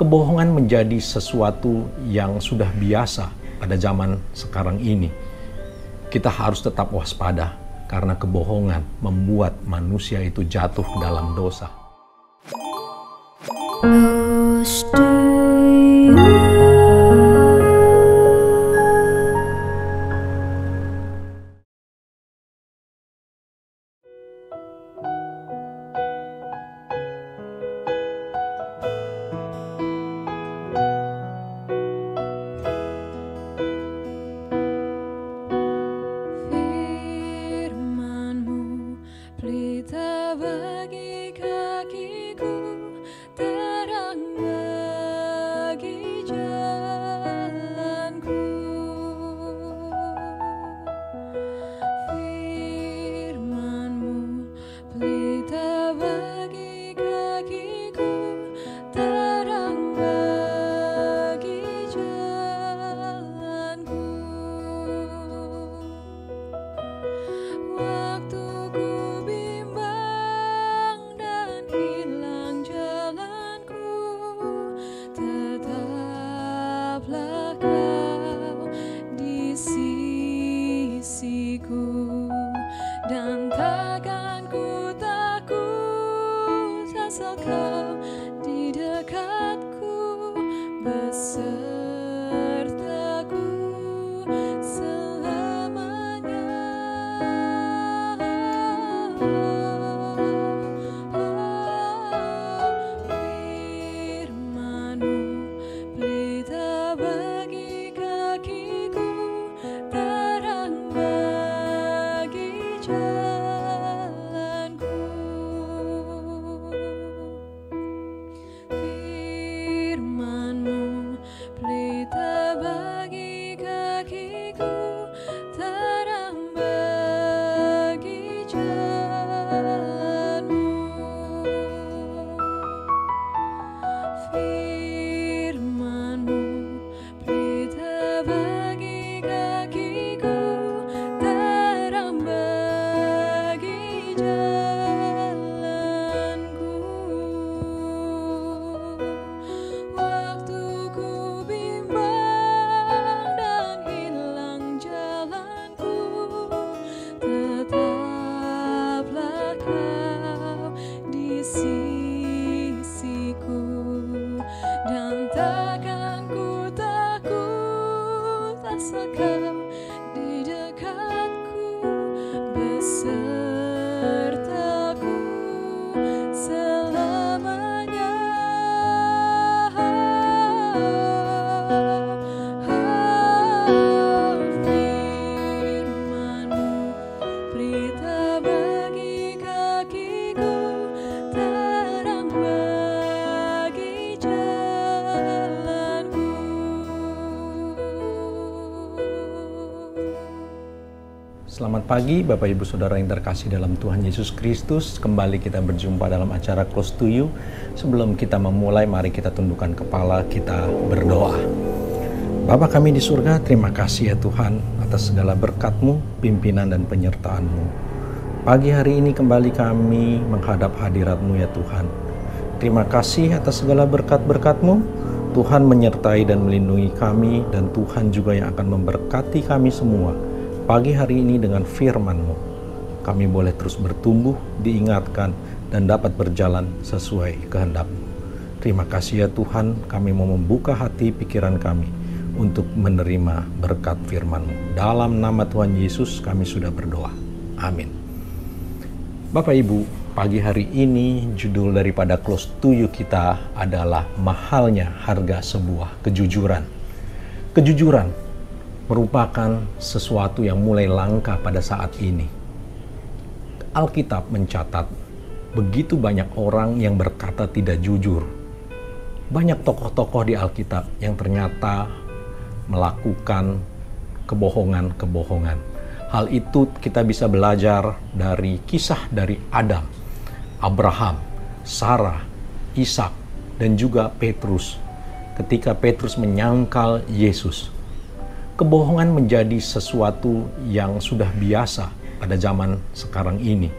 Kebohongan menjadi sesuatu yang sudah biasa pada zaman sekarang ini. Kita harus tetap waspada karena kebohongan membuat manusia itu jatuh dalam dosa. Dan takkan ku takut asal kau di dekatku, besertaku selamanya. Firman-Mu pelita bagi kakiku, terang bagi jalanku. Firman-Mu pelita bagi kakiku, terang bagi jalanmu. Firman-Mu pelita bagi kakiku, terang bagi jalanku. Waktu ku bimbang dan hilang jalanku, tetaplah kau di sisiku. Dan takkan ku takut asal kau di dekatku, besertaku selamanya. Firman-Mu pelita bagi kakiku, terang bagi jalanku. Selamat pagi Bapak Ibu Saudara yang terkasih dalam Tuhan Yesus Kristus. Kembali kita berjumpa dalam acara Close to You. Sebelum kita memulai, mari kita tundukkan kepala, kita berdoa. Bapa kami di surga, terima kasih ya Tuhan atas segala berkat-Mu, pimpinan dan penyertaan-Mu. Pagi hari ini kembali kami menghadap hadirat-Mu ya Tuhan. Terima kasih atas segala berkat-berkat-Mu. Tuhan menyertai dan melindungi kami, dan Tuhan juga yang akan memberkati kami semua. Pagi hari ini dengan firman-Mu, kami boleh terus bertumbuh, diingatkan, dan dapat berjalan sesuai kehendak-Mu. Terima kasih ya Tuhan, kami mau membuka hati pikiran kami untuk menerima berkat firman-Mu. Dalam nama Tuhan Yesus kami sudah berdoa. Amin. Bapak Ibu, pagi hari ini judul daripada Close to You kita adalah mahalnya harga sebuah kejujuran. Kejujuran merupakan sesuatu yang mulai langka pada saat ini. Alkitab mencatat begitu banyak orang yang berkata tidak jujur. Banyak tokoh-tokoh di Alkitab yang ternyata melakukan kebohongan-kebohongan. Hal itu kita bisa belajar dari kisah dari Adam, Abraham, Sarah, Ishak, dan juga Petrus. Ketika Petrus menyangkal Yesus, kebohongan menjadi sesuatu yang sudah biasa pada zaman sekarang ini.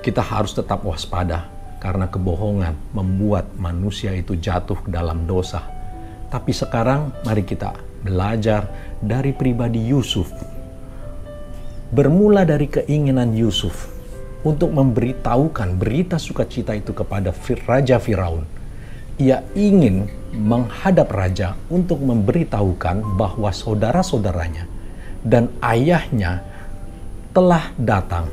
Kita harus tetap waspada karena kebohongan membuat manusia itu jatuh ke dalam dosa. Tapi sekarang mari kita belajar dari pribadi Yusuf. Bermula dari keinginan Yusuf untuk memberitahukan berita sukacita itu kepada Raja Firaun. Ia ingin menghadap raja untuk memberitahukan bahwa saudara-saudaranya dan ayahnya telah datang.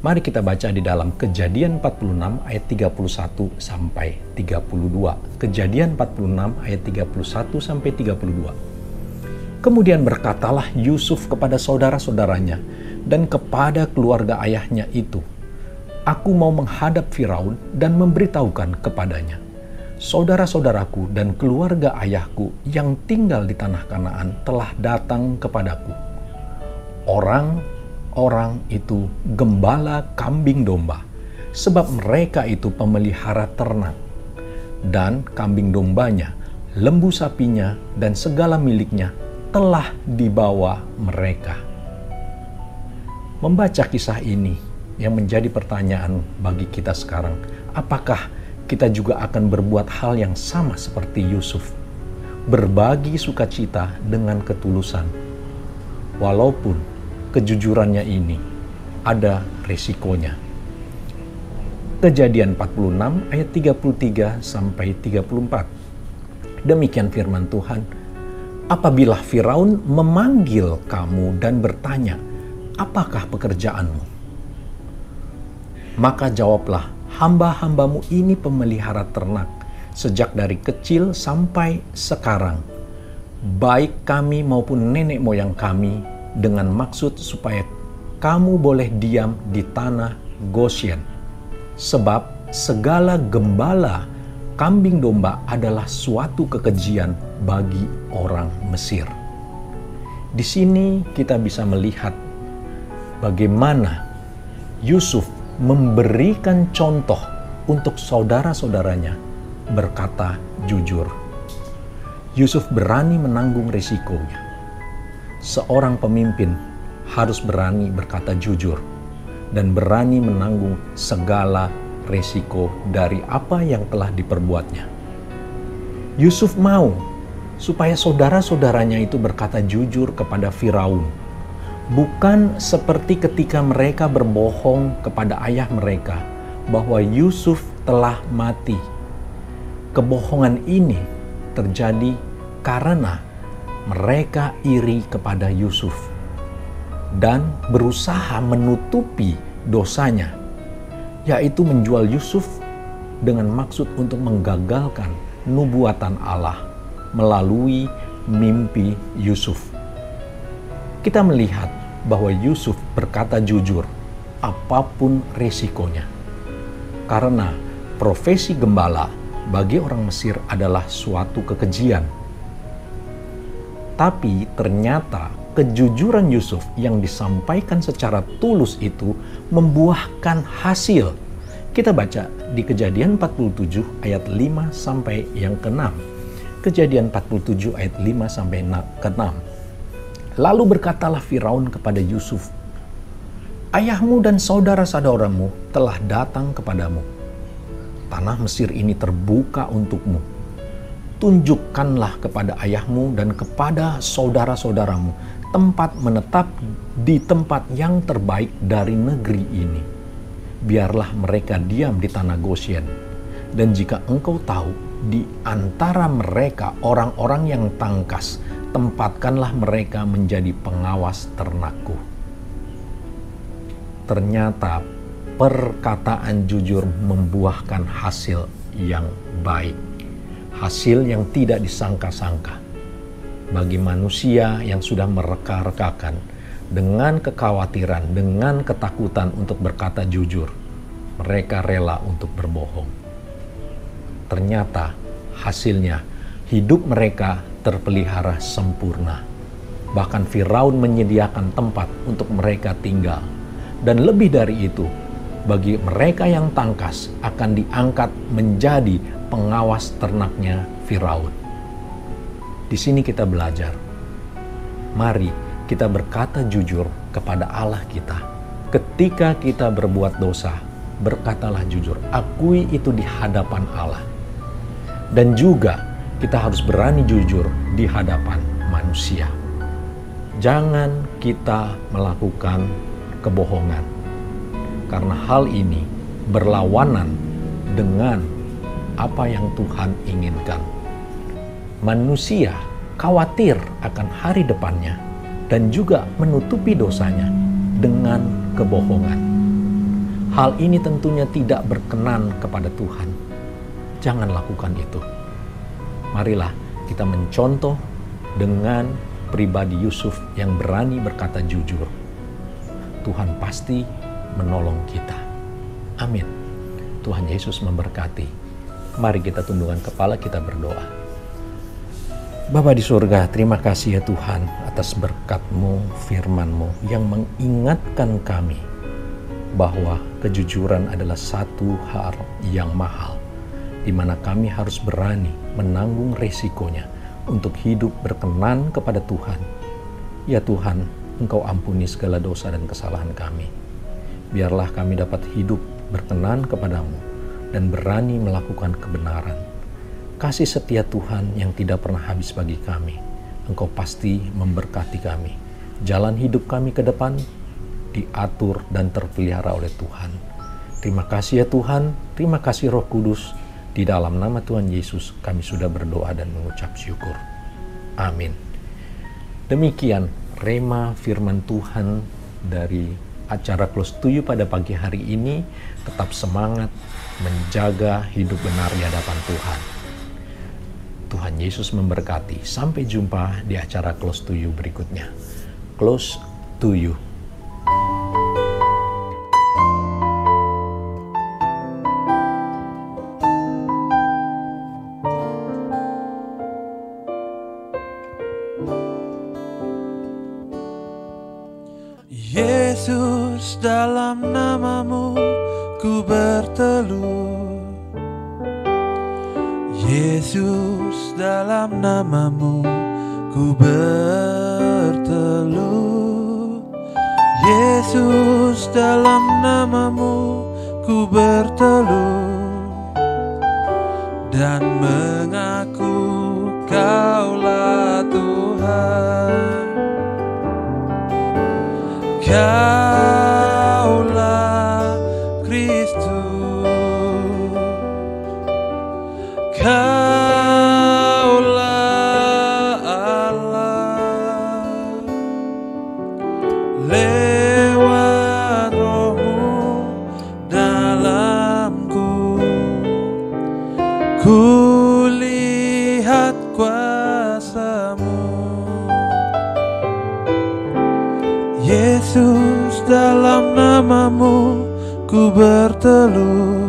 Mari kita baca di dalam Kejadian 46 ayat 31 sampai 32. Kejadian 46 ayat 31 sampai 32. Kemudian berkatalah Yusuf kepada saudara-saudaranya dan kepada keluarga ayahnya itu, "Aku mau menghadap Firaun dan memberitahukan kepadanya, saudara-saudaraku dan keluarga ayahku yang tinggal di tanah Kanaan telah datang kepadaku. Orang itu gembala kambing domba, sebab mereka itu pemelihara ternak, dan kambing dombanya, lembu sapinya, dan segala miliknya telah dibawa mereka." Membaca kisah ini yang menjadi pertanyaan bagi kita sekarang, apakah kita juga akan berbuat hal yang sama seperti Yusuf, berbagi sukacita dengan ketulusan, walaupun kejujurannya ini ada risikonya. Kejadian 46 ayat 33 sampai 34. Demikian firman Tuhan, "Apabila Firaun memanggil kamu dan bertanya, 'Apakah pekerjaanmu?' Maka jawablah, 'Hamba-hambamu ini pemelihara ternak sejak dari kecil sampai sekarang, baik kami maupun nenek moyang kami, dengan maksud supaya kamu boleh diam di tanah Gosyen. Sebab segala gembala kambing domba adalah suatu kekejian bagi orang Mesir." Di sini kita bisa melihat bagaimana Yusuf memberikan contoh untuk saudara-saudaranya berkata jujur. Yusuf berani menanggung risikonya. Seorang pemimpin harus berani berkata jujur dan berani menanggung segala risiko dari apa yang telah diperbuatnya. Yusuf mau supaya saudara-saudaranya itu berkata jujur kepada Firaun. Bukan seperti ketika mereka berbohong kepada ayah mereka bahwa Yusuf telah mati. Kebohongan ini terjadi karena mereka iri kepada Yusuf dan berusaha menutupi dosanya, yaitu menjual Yusuf dengan maksud untuk menggagalkan nubuatan Allah melalui mimpi Yusuf. Kita melihat bahwa Yusuf berkata jujur apapun risikonya, karena profesi gembala bagi orang Mesir adalah suatu kekejian. Tapi ternyata kejujuran Yusuf yang disampaikan secara tulus itu membuahkan hasil. Kita baca di Kejadian 47 ayat 5 sampai yang ke-6. Kejadian 47 ayat 5 sampai ke-6. Lalu berkatalah Firaun kepada Yusuf, "Ayahmu dan saudara-saudaramu telah datang kepadamu. Tanah Mesir ini terbuka untukmu. Tunjukkanlah kepada ayahmu dan kepada saudara-saudaramu tempat menetap di tempat yang terbaik dari negeri ini. Biarlah mereka diam di tanah Gosyen. Dan jika engkau tahu di antara mereka orang-orang yang tangkas, tempatkanlah mereka menjadi pengawas ternakku." Ternyata perkataan jujur membuahkan hasil yang baik. Hasil yang tidak disangka-sangka. Bagi manusia yang sudah mereka-rekakan dengan kekhawatiran, dengan ketakutan untuk berkata jujur, mereka rela untuk berbohong. Ternyata hasilnya hidup mereka terpelihara sempurna. Bahkan Firaun menyediakan tempat untuk mereka tinggal. Dan lebih dari itu, bagi mereka yang tangkas akan diangkat menjadi pengawas ternaknya Firaun. Di sini kita belajar. Mari kita berkata jujur kepada Allah kita. Ketika kita berbuat dosa, berkatalah jujur. Akui itu di hadapan Allah. Dan juga kita harus berani jujur di hadapan manusia. Jangan kita melakukan kebohongan. Karena hal ini berlawanan dengan apa yang Tuhan inginkan. Manusia khawatir akan hari depannya dan juga menutupi dosanya dengan kebohongan. Hal ini tentunya tidak berkenan kepada Tuhan. Jangan lakukan itu. Marilah kita mencontoh dengan pribadi Yusuf yang berani berkata jujur. Tuhan pasti menolong kita. Amin. Tuhan Yesus memberkati. Mari kita tundukkan kepala, kita berdoa. Bapa di surga, terima kasih ya Tuhan atas berkat-Mu, firman-Mu yang mengingatkan kami bahwa kejujuran adalah satu hal yang mahal, di mana kami harus berani menanggung resikonya untuk hidup berkenan kepada Tuhan. Ya Tuhan, Engkau ampuni segala dosa dan kesalahan kami. Biarlah kami dapat hidup berkenan kepadamu dan berani melakukan kebenaran. Kasih setia Tuhan yang tidak pernah habis bagi kami. Engkau pasti memberkati kami. Jalan hidup kami ke depan diatur dan terpelihara oleh Tuhan. Terima kasih ya Tuhan, terima kasih Roh Kudus. Di dalam nama Tuhan Yesus kami sudah berdoa dan mengucap syukur. Amin. Demikian rema firman Tuhan dari acara Close to You pada pagi hari ini. Tetap semangat menjaga hidup benar di hadapan Tuhan. Tuhan Yesus memberkati. Sampai jumpa di acara Close to You berikutnya. Close to You. Yesus, dalam namamu ku berteluh. Yesus, dalam namamu ku berteluh. Yesus, dalam namamu ku berteluh dan mengaku Kaulah Tuhan. Kaulah Kristus, Kaulah Allah. Lewat Roh-Mu dalamku, ku lihat kuasa-Mu. Yesus, dalam namamu ku berteluh.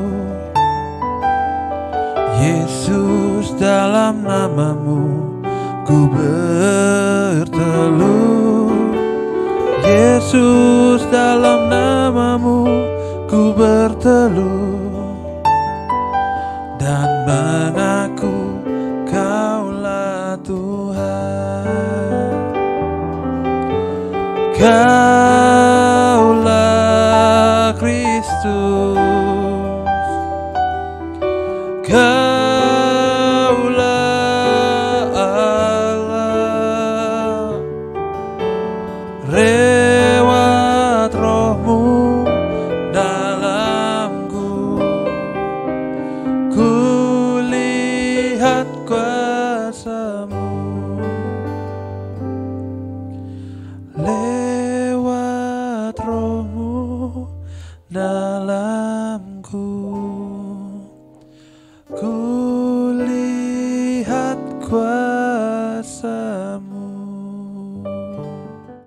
Yesus, dalam namamu ku berteluh. Yesus, dalam namamu ku berteluh dan mengaku Kaulah Tuhan. Kaulah Kristus, Kaulah Allah. Lewat Roh-Mu dalamku, ku lihat kuasa-Mu. Lewat Roh-Mu dalamku, ku lihat kuasa-Mu.